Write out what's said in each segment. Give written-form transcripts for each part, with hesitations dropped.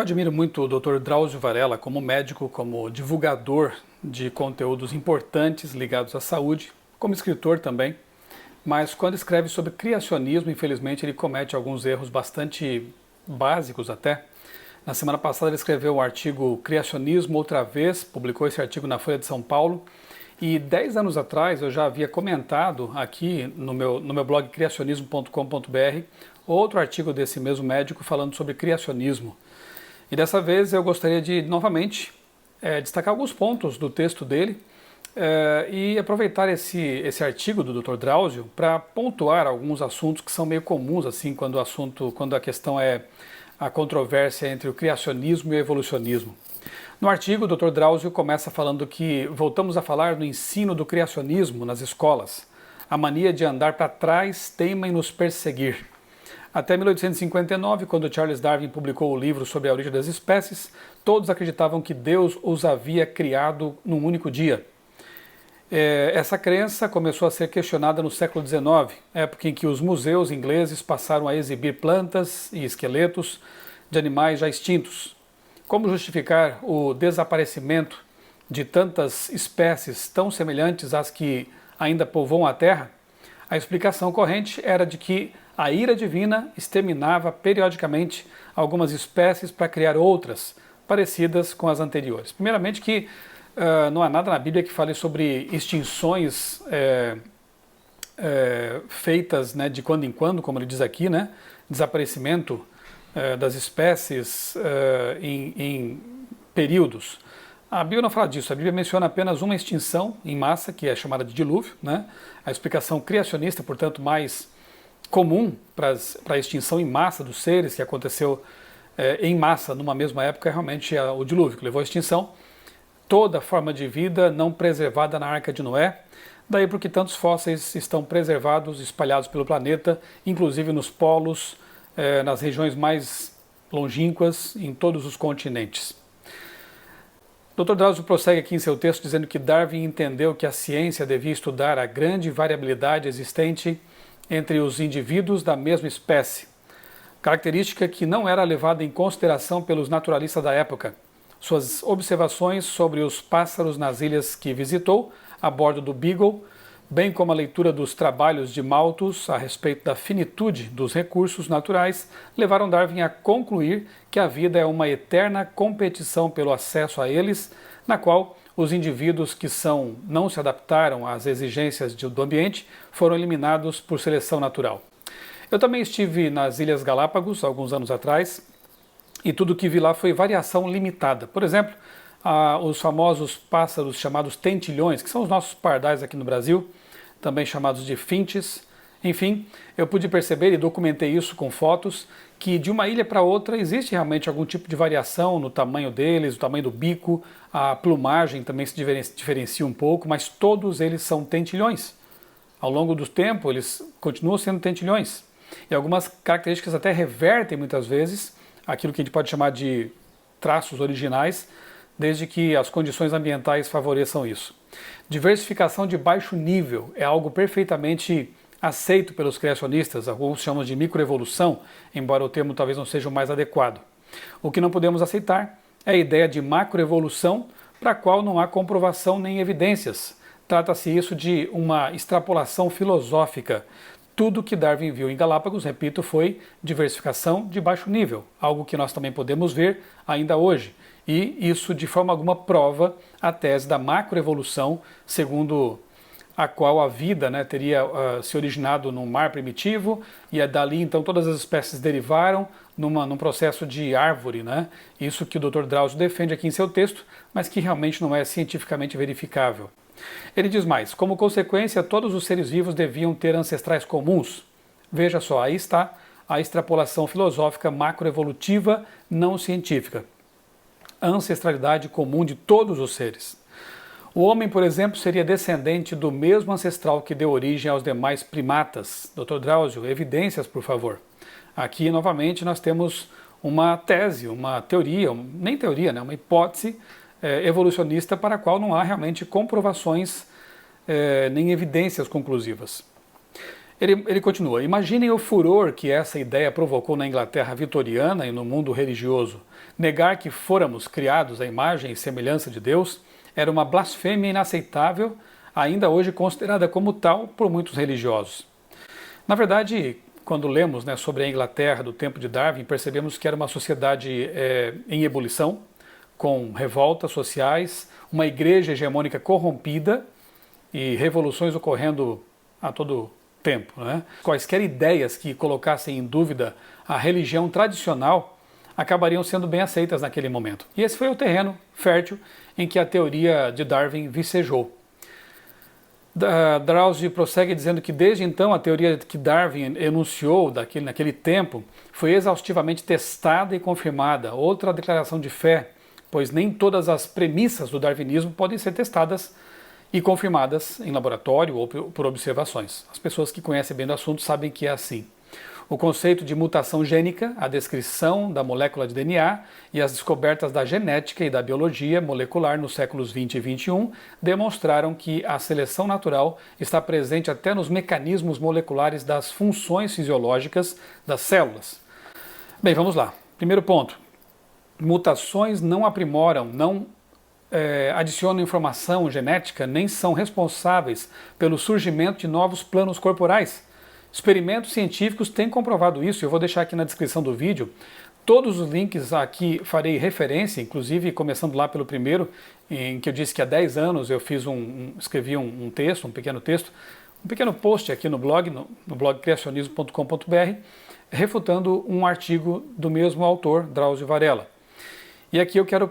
admiro muito o Dr. Drauzio Varella como médico, como divulgador de conteúdos importantes ligados à saúde, como escritor também, mas quando escreve sobre criacionismo, infelizmente ele comete alguns erros bastante básicos até. Na semana passada ele escreveu o artigo Criacionismo outra vez, publicou esse artigo na Folha de São Paulo, e 10 anos atrás eu já havia comentado aqui no meu blog criacionismo.com.br outro artigo desse mesmo médico falando sobre criacionismo. E dessa vez eu gostaria de novamente destacar alguns pontos do texto dele e aproveitar esse artigo do Dr. Drauzio para pontuar alguns assuntos que são meio comuns assim quando a questão é a controvérsia entre o criacionismo e o evolucionismo. No artigo, o Dr. Drauzio começa falando que voltamos a falar no ensino do criacionismo nas escolas. A mania de andar para trás teima em nos perseguir. Até 1859, quando Charles Darwin publicou o livro sobre a origem das espécies, todos acreditavam que Deus os havia criado num único dia. Essa crença começou a ser questionada no século XIX, época em que os museus ingleses passaram a exibir plantas e esqueletos de animais já extintos. Como justificar o desaparecimento de tantas espécies tão semelhantes às que ainda povoam a Terra? A explicação corrente era de que a ira divina exterminava periodicamente algumas espécies para criar outras, parecidas com as anteriores. Primeiramente que não há nada na Bíblia que fale sobre extinções feitas de quando em quando, como ele diz aqui, desaparecimento das espécies em períodos. A Bíblia não fala disso, a Bíblia menciona apenas uma extinção em massa, que é chamada de dilúvio, A explicação criacionista, portanto, mais comum para a extinção em massa dos seres, que aconteceu em massa numa mesma época, é realmente o dilúvio, que levou à extinção toda forma de vida não preservada na Arca de Noé. Daí porque tantos fósseis estão preservados, espalhados pelo planeta, inclusive nos polos, nas regiões mais longínquas, em todos os continentes. Dr. Drauzio prossegue aqui em seu texto dizendo que Darwin entendeu que a ciência devia estudar a grande variabilidade existente entre os indivíduos da mesma espécie, característica que não era levada em consideração pelos naturalistas da época. Suas observações sobre os pássaros nas ilhas que visitou, a bordo do Beagle, bem como a leitura dos trabalhos de Malthus a respeito da finitude dos recursos naturais, levaram Darwin a concluir que a vida é uma eterna competição pelo acesso a eles, na qual os indivíduos que não se adaptaram às exigências do ambiente foram eliminados por seleção natural. Eu também estive nas Ilhas Galápagos alguns anos atrás e tudo que vi lá foi variação limitada. Por exemplo, os famosos pássaros chamados tentilhões, que são os nossos pardais aqui no Brasil, também chamados de finches. Enfim, eu pude perceber e documentei isso com fotos, que de uma ilha para outra existe realmente algum tipo de variação no tamanho deles, o tamanho do bico, a plumagem também se diferencia um pouco, mas todos eles são tentilhões. Ao longo do tempo, eles continuam sendo tentilhões. E algumas características até revertem muitas vezes aquilo que a gente pode chamar de traços originais, desde que as condições ambientais favoreçam isso. Diversificação de baixo nível é algo perfeitamente aceito pelos criacionistas, alguns chamam de microevolução, embora o termo talvez não seja o mais adequado. O que não podemos aceitar é a ideia de macroevolução, para a qual não há comprovação nem evidências. Trata-se isso de uma extrapolação filosófica. Tudo que Darwin viu em Galápagos, repito, foi diversificação de baixo nível, algo que nós também podemos ver ainda hoje. E isso de forma alguma prova a tese da macroevolução, segundo a qual a vida teria se originado num mar primitivo e dali então todas as espécies derivaram num processo de árvore. Isso que o Dr. Drauzio defende aqui em seu texto, mas que realmente não é cientificamente verificável. Ele diz mais, como consequência, todos os seres vivos deviam ter ancestrais comuns. Veja só, aí está a extrapolação filosófica macroevolutiva não científica. A ancestralidade comum de todos os seres. O homem, por exemplo, seria descendente do mesmo ancestral que deu origem aos demais primatas. Dr. Drauzio, evidências, por favor. Aqui, novamente, nós temos uma tese, uma teoria, nem teoria, uma hipótese evolucionista para a qual não há realmente comprovações nem evidências conclusivas. Ele continua: imaginem o furor que essa ideia provocou na Inglaterra vitoriana e no mundo religioso. Negar que fôramos criados à imagem e semelhança de Deus era uma blasfêmia inaceitável, ainda hoje considerada como tal por muitos religiosos. Na verdade, quando lemos, né, sobre a Inglaterra do tempo de Darwin, percebemos que era uma sociedade em ebulição, com revoltas sociais, uma igreja hegemônica corrompida e revoluções ocorrendo a todo tempo, né? Quaisquer ideias que colocassem em dúvida a religião tradicional acabariam sendo bem aceitas naquele momento. E esse foi o terreno fértil em que a teoria de Darwin vicejou. Drauzio prossegue dizendo que desde então a teoria que Darwin enunciou naquele tempo foi exaustivamente testada e confirmada. Outra declaração de fé, pois nem todas as premissas do darwinismo podem ser testadas e confirmadas em laboratório ou por observações. As pessoas que conhecem bem do assunto sabem que é assim. O conceito de mutação gênica, a descrição da molécula de DNA e as descobertas da genética e da biologia molecular nos séculos 20 e 21 demonstraram que a seleção natural está presente até nos mecanismos moleculares das funções fisiológicas das células. Bem, vamos lá. Primeiro ponto. Mutações não aprimoram, não adicionam informação genética, nem são responsáveis pelo surgimento de novos planos corporais. Experimentos científicos têm comprovado isso, eu vou deixar aqui na descrição do vídeo. Todos os links aqui farei referência, inclusive começando lá pelo primeiro, em que eu disse que há 10 anos eu escrevi um texto, um pequeno post aqui no blog criacionismo.com.br, refutando um artigo do mesmo autor, Drauzio Varela. E aqui eu quero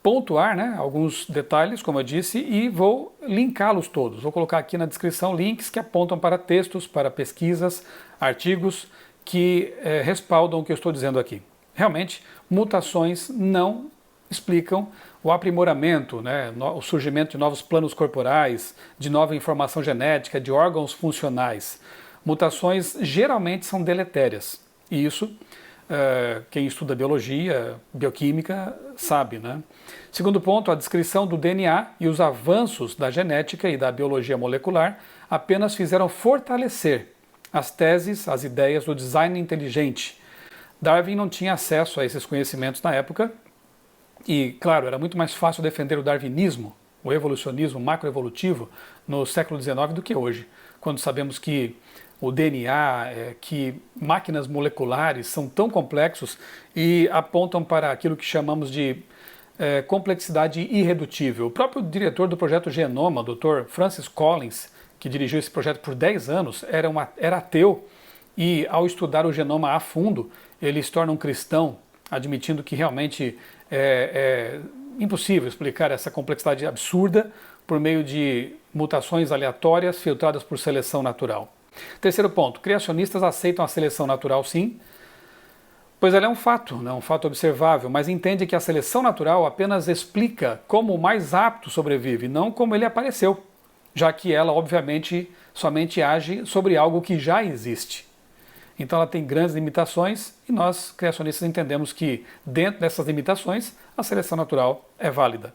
pontuar, né, alguns detalhes, como eu disse, e vou linká-los todos. Vou colocar aqui na descrição links que apontam para textos, para pesquisas, artigos que respaldam o que eu estou dizendo aqui. Realmente, mutações não explicam o aprimoramento, né, o surgimento de novos planos corporais, de nova informação genética, de órgãos funcionais. Mutações geralmente são deletérias. E isso quem estuda biologia, bioquímica, sabe, né? Segundo ponto, a descrição do DNA e os avanços da genética e da biologia molecular apenas fizeram fortalecer as teses, as ideias do design inteligente. Darwin não tinha acesso a esses conhecimentos na época e, claro, era muito mais fácil defender o darwinismo, o evolucionismo macroevolutivo no século XIX do que hoje, quando sabemos que o DNA, que máquinas moleculares são tão complexos e apontam para aquilo que chamamos de complexidade irredutível. O próprio diretor do projeto Genoma, o Dr. Francis Collins, que dirigiu esse projeto por 10 anos, era ateu e, ao estudar o genoma a fundo, ele se torna um cristão, admitindo que realmente é impossível explicar essa complexidade absurda por meio de mutações aleatórias filtradas por seleção natural. Terceiro ponto, criacionistas aceitam a seleção natural sim, pois ela é um fato, né, um fato observável, mas entende que a seleção natural apenas explica como o mais apto sobrevive, não como ele apareceu, já que ela obviamente somente age sobre algo que já existe. Então ela tem grandes limitações e nós, criacionistas, entendemos que dentro dessas limitações a seleção natural é válida.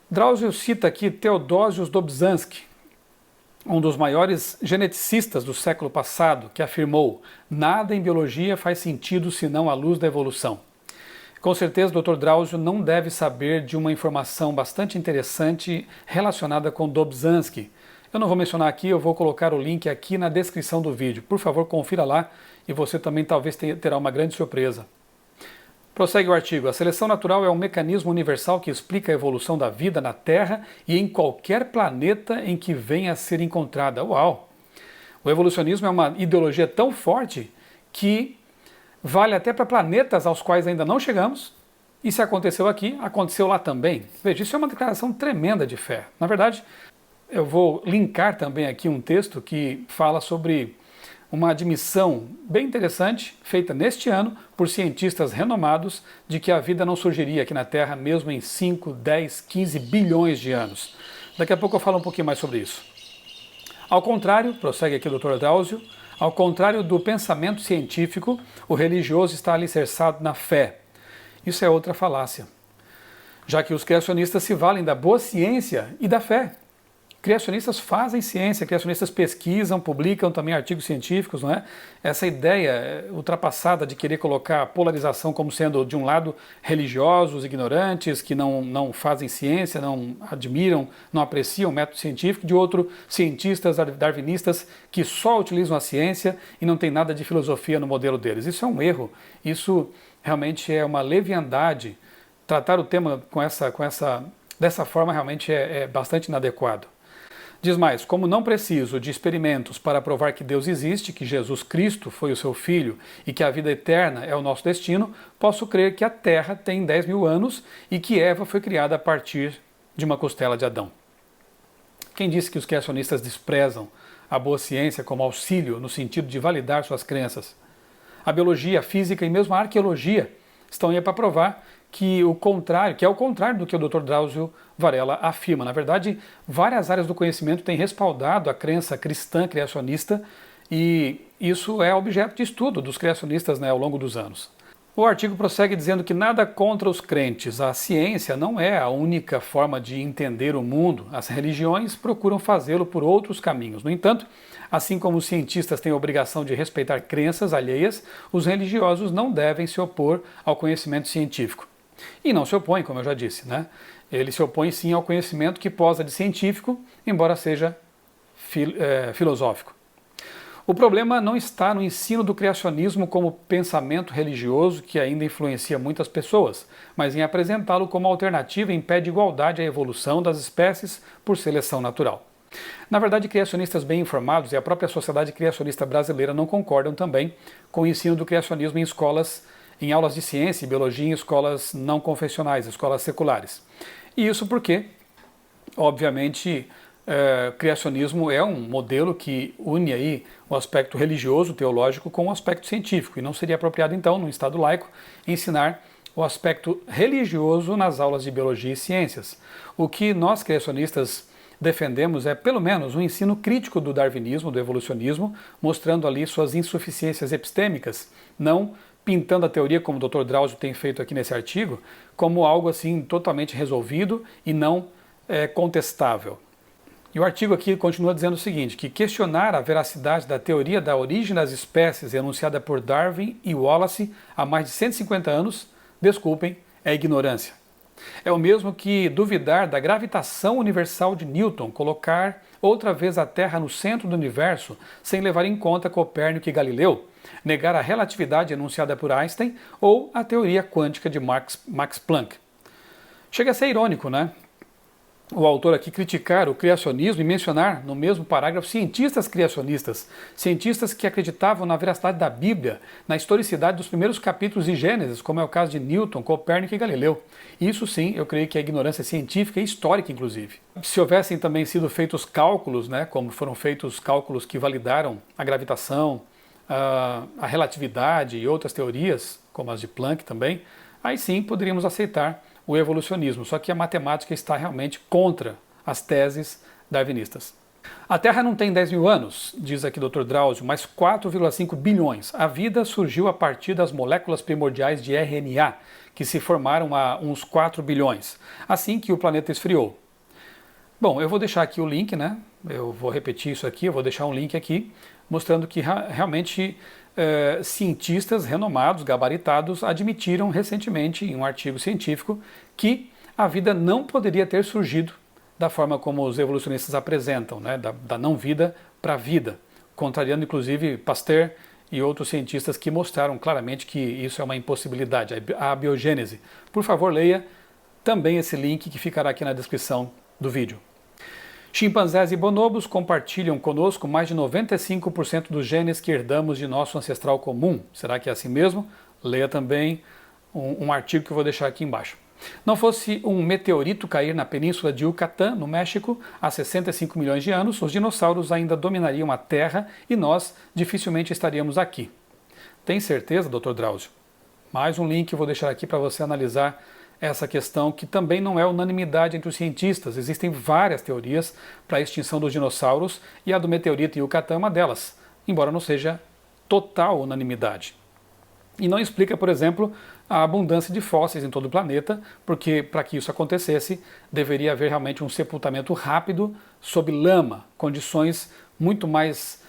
Drauzio cita aqui Theodosius Dobzhansky, um dos maiores geneticistas do século passado, que afirmou: nada em biologia faz sentido senão à luz da evolução. Com certeza o Dr. Drauzio não deve saber de uma informação bastante interessante relacionada com Dobzhansky. Eu não vou mencionar aqui, eu vou colocar o link aqui na descrição do vídeo. Por favor, confira lá e você também talvez terá uma grande surpresa. Prossegue o artigo. A seleção natural é um mecanismo universal que explica a evolução da vida na Terra e em qualquer planeta em que venha a ser encontrada. Uau! O evolucionismo é uma ideologia tão forte que vale até para planetas aos quais ainda não chegamos. E se aconteceu aqui, aconteceu lá também. Veja, isso é uma declaração tremenda de fé. Na verdade, eu vou linkar também aqui um texto que fala sobre uma admissão bem interessante, feita neste ano por cientistas renomados, de que a vida não surgiria aqui na Terra mesmo em 5, 10, 15 bilhões de anos. Daqui a pouco eu falo um pouquinho mais sobre isso. Ao contrário, prossegue aqui o Dr. Drauzio, ao contrário do pensamento científico, o religioso está alicerçado na fé. Isso é outra falácia, já que os criacionistas se valem da boa ciência e da fé. Criacionistas fazem ciência, criacionistas pesquisam, publicam também artigos científicos, não é? Essa ideia ultrapassada de querer colocar a polarização como sendo, de um lado, religiosos, ignorantes, que não fazem ciência, não admiram, não apreciam o método científico, de outro, cientistas darwinistas que só utilizam a ciência e não tem nada de filosofia no modelo deles. Isso é um erro, isso realmente é uma leviandade. Tratar o tema dessa forma realmente é bastante inadequado. Diz mais, como não preciso de experimentos para provar que Deus existe, que Jesus Cristo foi o seu Filho e que a vida eterna é o nosso destino, posso crer que a Terra tem 10 mil anos e que Eva foi criada a partir de uma costela de Adão. Quem disse que os criacionistas desprezam a boa ciência como auxílio no sentido de validar suas crenças? A biologia, a física e mesmo a arqueologia estão aí para provar que é o contrário do que o Dr. Drauzio Varela afirma. Na verdade, várias áreas do conhecimento têm respaldado a crença cristã criacionista e isso é objeto de estudo dos criacionistas, né, ao longo dos anos. O artigo prossegue dizendo que nada contra os crentes. A ciência não é a única forma de entender o mundo. As religiões procuram fazê-lo por outros caminhos. No entanto, assim como os cientistas têm a obrigação de respeitar crenças alheias, os religiosos não devem se opor ao conhecimento científico. E não se opõe, como eu já disse, né? Ele se opõe sim ao conhecimento que posa de científico, embora seja filosófico. O problema não está no ensino do criacionismo como pensamento religioso que ainda influencia muitas pessoas, mas em apresentá-lo como alternativa em pé de igualdade à evolução das espécies por seleção natural. Na verdade, criacionistas bem informados e a própria sociedade criacionista brasileira não concordam também com o ensino do criacionismo em aulas de ciência e biologia em escolas não confessionais, escolas seculares. E isso porque, obviamente, criacionismo é um modelo que une aí o aspecto religioso, teológico, com o aspecto científico. E não seria apropriado, então, no Estado laico, ensinar o aspecto religioso nas aulas de biologia e ciências. O que nós, criacionistas, defendemos é, pelo menos, um ensino crítico do darwinismo, do evolucionismo, mostrando ali suas insuficiências epistêmicas, não pintando a teoria, como o Dr. Drauzio tem feito aqui nesse artigo, como algo assim totalmente resolvido e não contestável. E o artigo aqui continua dizendo o seguinte, que questionar a veracidade da teoria da origem das espécies enunciada por Darwin e Wallace há mais de 150 anos, desculpem, é ignorância. É o mesmo que duvidar da gravitação universal de Newton, colocar outra vez a Terra no centro do universo sem levar em conta Copérnico e Galileu, negar a relatividade enunciada por Einstein ou a teoria quântica de Max Planck. Chega a ser irônico, né? O autor aqui criticar o criacionismo e mencionar no mesmo parágrafo cientistas criacionistas, cientistas que acreditavam na veracidade da Bíblia, na historicidade dos primeiros capítulos de Gênesis, como é o caso de Newton, Copérnico e Galileu. Isso sim, eu creio que é ignorância científica e histórica, inclusive. Se houvessem também sido feitos cálculos, né, como foram feitos cálculos que validaram a gravitação, a relatividade e outras teorias, como as de Planck também, aí sim poderíamos aceitar o evolucionismo, só que a matemática está realmente contra as teses darwinistas. A Terra não tem 10 mil anos, diz aqui o Dr. Drauzio, mas 4,5 bilhões. A vida surgiu a partir das moléculas primordiais de RNA, que se formaram há uns 4 bilhões, assim que o planeta esfriou. Bom, eu vou deixar aqui o link, né? Eu vou repetir isso aqui, eu vou deixar um link aqui, mostrando que realmente cientistas renomados, gabaritados, admitiram recentemente em um artigo científico que a vida não poderia ter surgido da forma como os evolucionistas apresentam, né? Da não-vida para a vida, contrariando inclusive Pasteur e outros cientistas que mostraram claramente que isso é uma impossibilidade, a abiogênese. Por favor, leia também esse link que ficará aqui na descrição do vídeo. Chimpanzés e bonobos compartilham conosco mais de 95% dos genes que herdamos de nosso ancestral comum. Será que é assim mesmo? Leia também um artigo que eu vou deixar aqui embaixo. Não fosse um meteorito cair na península de Yucatán, no México, há 65 milhões de anos, os dinossauros ainda dominariam a Terra e nós dificilmente estaríamos aqui. Tem certeza, Dr. Drauzio? Mais um link eu vou deixar aqui para você analisar essa questão que também não é unanimidade entre os cientistas. Existem várias teorias para a extinção dos dinossauros e a do meteorito em Yucatán é uma delas, embora não seja total unanimidade. E não explica, por exemplo, a abundância de fósseis em todo o planeta, porque para que isso acontecesse, deveria haver realmente um sepultamento rápido sob lama, condições muito mais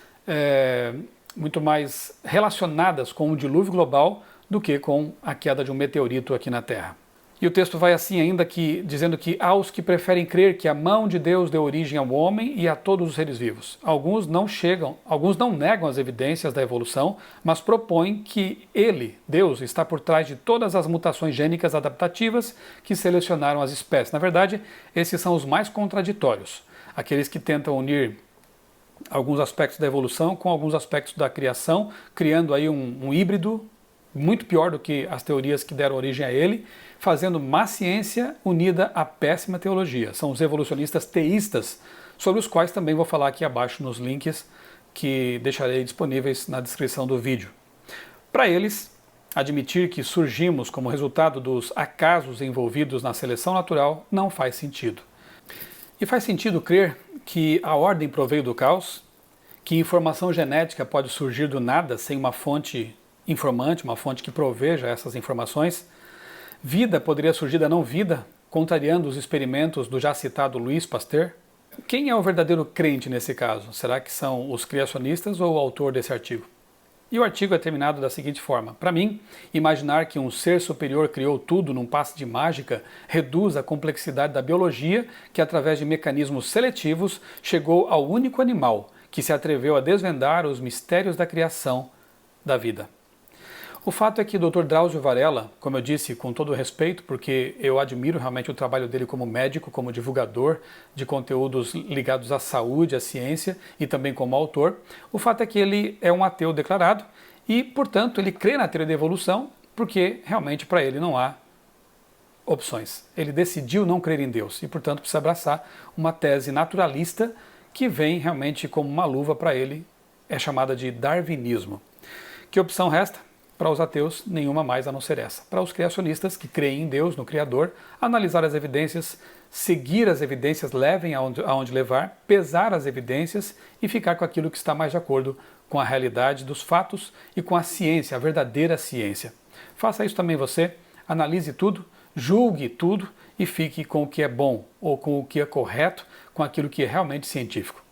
relacionadas com o dilúvio global do que com a queda de um meteorito aqui na Terra. E o texto vai assim ainda, dizendo que aos que preferem crer que a mão de Deus deu origem ao homem e a todos os seres vivos. Alguns não negam as evidências da evolução, mas propõem que ele, Deus, está por trás de todas as mutações gênicas adaptativas que selecionaram as espécies. Na verdade, esses são os mais contraditórios, aqueles que tentam unir alguns aspectos da evolução com alguns aspectos da criação, criando aí um híbrido muito pior do que as teorias que deram origem a ele, fazendo má ciência unida à péssima teologia. São os evolucionistas teístas, sobre os quais também vou falar aqui abaixo nos links que deixarei disponíveis na descrição do vídeo. Para eles, admitir que surgimos como resultado dos acasos envolvidos na seleção natural não faz sentido. E faz sentido crer que a ordem proveio do caos, que informação genética pode surgir do nada sem uma fonte informante, uma fonte que proveja essas informações. Vida poderia surgir da não vida, contrariando os experimentos do já citado Louis Pasteur. Quem é o verdadeiro crente nesse caso? Será que são os criacionistas ou o autor desse artigo? E o artigo é terminado da seguinte forma: para mim, imaginar que um ser superior criou tudo num passe de mágica reduz a complexidade da biologia que, através de mecanismos seletivos, chegou ao único animal que se atreveu a desvendar os mistérios da criação da vida. O fato é que o Dr. Drauzio Varella, como eu disse, com todo o respeito, porque eu admiro realmente o trabalho dele como médico, como divulgador de conteúdos ligados à saúde, à ciência e também como autor, o fato é que ele é um ateu declarado e, portanto, ele crê na teoria da evolução porque realmente para ele não há opções. Ele decidiu não crer em Deus e, portanto, precisa abraçar uma tese naturalista que vem realmente como uma luva para ele, é chamada de darwinismo. Que opção resta? Para os ateus, nenhuma mais a não ser essa. Para os criacionistas, que creem em Deus, no Criador, analisar as evidências, seguir as evidências, levem aonde levar, pesar as evidências e ficar com aquilo que está mais de acordo com a realidade dos fatos e com a ciência, a verdadeira ciência. Faça isso também você, analise tudo, julgue tudo e fique com o que é bom ou com o que é correto, com aquilo que é realmente científico.